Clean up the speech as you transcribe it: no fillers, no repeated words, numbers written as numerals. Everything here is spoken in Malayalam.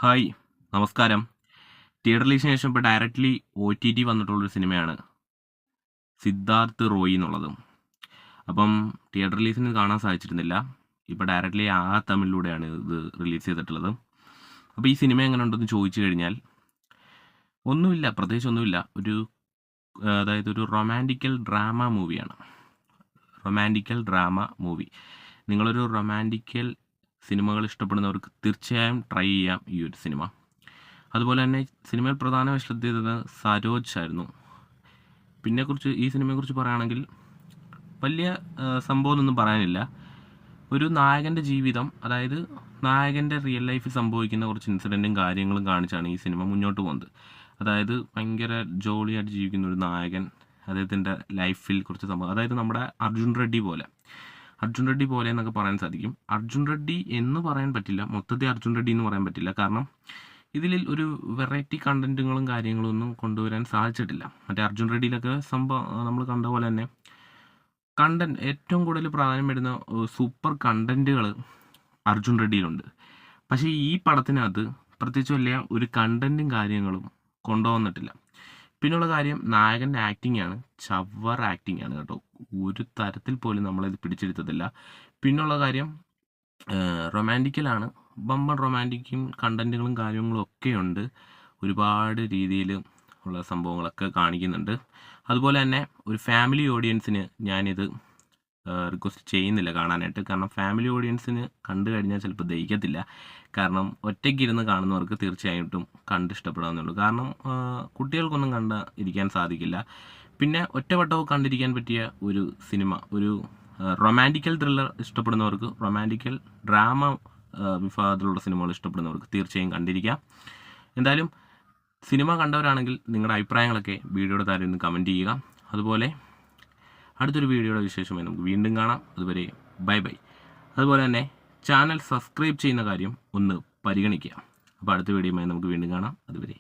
ഹായ്, നമസ്കാരം. തിയേറ്റർ റിലീസിന് ശേഷം ഇപ്പോൾ ഡയറക്റ്റ്ലി OTT വന്നിട്ടുള്ളൊരു സിനിമയാണ് സിദ്ധാർത്ഥ് റോയ് എന്നുള്ളത്. അപ്പം തിയേറ്റർ റിലീസിന് കാണാൻ സാധിച്ചിരുന്നില്ല. ഇപ്പോൾ ഡയറക്റ്റ്ലി തമിഴിലൂടെയാണ് ഇത് റിലീസ് ചെയ്തിട്ടുള്ളത്. അപ്പോൾ ഈ സിനിമ എങ്ങനെ ഉണ്ടെന്ന് ചോദിച്ചു കഴിഞ്ഞാൽ ഒന്നുമില്ല, പ്രത്യേകിച്ചൊന്നുമില്ല. അതായത് ഒരു റൊമാൻറ്റിക്കൽ ഡ്രാമ മൂവിയാണ്. നിങ്ങളൊരു റൊമാൻറ്റിക്കൽ സിനിമകൾ ഇഷ്ടപ്പെടുന്നവർക്ക് തീർച്ചയായും ട്രൈ ചെയ്യാം ഈ ഒരു സിനിമ. അതുപോലെ തന്നെ സിനിമയിൽ പ്രധാനമായി ശ്രദ്ധ ചെയ്തത് സരോജ് ആയിരുന്നു. ഈ സിനിമയെക്കുറിച്ച് പറയുകയാണെങ്കിൽ വലിയ സംഭവമൊന്നും പറയാനില്ല. ഒരു നായകൻ്റെ ജീവിതം, അതായത് നായകൻ്റെ റിയൽ ലൈഫിൽ സംഭവിക്കുന്ന കുറച്ച് ഇൻസിഡൻറ്റും കാര്യങ്ങളും കാണിച്ചാണ് ഈ സിനിമ മുന്നോട്ട് പോകുന്നത്. അതായത് ഭയങ്കര ജോളിയായിട്ട് ജീവിക്കുന്ന ഒരു നായകൻ, അദ്ദേഹത്തിൻ്റെ ലൈഫിൽ കുറച്ച് സംഭവം, അതായത് നമ്മുടെ അർജുൻ റെഡ്ഡി പോലെ എന്നൊക്കെ പറയാൻ സാധിക്കും. അർജുൻ റെഡ്ഡി എന്ന് പറയാൻ പറ്റില്ല, മൊത്തത്തിൽ അർജുൻ റെഡ്ഡി എന്ന് പറയാൻ പറ്റില്ല. കാരണം ഇതിൽ ഒരു വെറൈറ്റി കണ്ടന്റുകളും കാര്യങ്ങളും ഒന്നും കൊണ്ടുവരാൻ സാധിച്ചിട്ടില്ല. മറ്റേ അർജുൻ റെഡ്ഡിയിലൊക്കെ സംഭവം നമ്മൾ കണ്ട പോലെ തന്നെ ഏറ്റവും കൂടുതൽ പ്രാധാന്യം വരുന്ന സൂപ്പർ കണ്ടന്റുകൾ അർജുൻ റെഡ്ഡിയിലുണ്ട്. പക്ഷേ ഈ പടത്തിനകത്ത് പ്രത്യേകിച്ച് വലിയ ഒരു കണ്ടന്റും കാര്യങ്ങളും കൊണ്ടുവന്നിട്ടില്ല. പിന്നെയുള്ള കാര്യം, നായകൻ്റെ ആക്ടിംഗ് ആണ്, ചവർ ആക്ടിംഗ് ആണ് കേട്ടോ. ഒരു തരത്തിൽ പോലും നമ്മളിത് പിടിച്ചെടുത്തതില്ല. പിന്നുള്ള കാര്യം, റൊമാൻറ്റിക്കലാണ്, ബമ്പൻ റൊമാൻറ്റിക്കും കണ്ടന്റുകളും കാര്യങ്ങളും ഒക്കെ ഉണ്ട്. ഒരുപാട് രീതിയിൽ ഉള്ള സംഭവങ്ങളൊക്കെ കാണിക്കുന്നുണ്ട്. അതുപോലെ തന്നെ ഒരു ഫാമിലി ഓഡിയൻസിന് ഞാനിത് റിക്വസ്റ്റ് ചെയ്യുന്നില്ല കാണാനായിട്ട്. കാരണം ഫാമിലി ഓഡിയൻസിന് കണ്ടു കഴിഞ്ഞാൽ ചിലപ്പോൾ ദഹിക്കത്തില്ല. കാരണം ഒറ്റയ്ക്കിരുന്ന് കാണുന്നവർക്ക് തീർച്ചയായിട്ടും ഇഷ്ടപ്പെടാമെന്നുള്ളൂ. കാരണം കുട്ടികൾക്കൊന്നും ഇരിക്കാൻ സാധിക്കില്ല. പിന്നെ ഒറ്റവട്ടവും കണ്ടിരിക്കാൻ പറ്റിയ ഒരു സിനിമ, ഒരു റൊമാൻറ്റിക്കൽ ത്രില്ലർ ഇഷ്ടപ്പെടുന്നവർക്ക്, റൊമാൻറ്റിക്കൽ ഡ്രാമ വിഭാഗത്തിലുള്ള സിനിമകൾ ഇഷ്ടപ്പെടുന്നവർക്ക് തീർച്ചയായും കണ്ടിരിക്കാം. എന്തായാലും സിനിമ കണ്ടവരാണെങ്കിൽ നിങ്ങളുടെ അഭിപ്രായങ്ങളൊക്കെ വീഡിയോയുടെ താഴെ ഒന്ന് കമൻറ്റ് ചെയ്യുക. അതുപോലെ അടുത്തൊരു വീഡിയോയുടെ വിശേഷമായി നമുക്ക് വീണ്ടും കാണാം. അതുവരെ ബൈ. അതുപോലെ തന്നെ ചാനൽ സബ്സ്ക്രൈബ് ചെയ്യുന്ന കാര്യം ഒന്ന് പരിഗണിക്കുക. അപ്പോൾ അടുത്ത വീഡിയോയുമായി നമുക്ക് വീണ്ടും കാണാം. അതുവരെ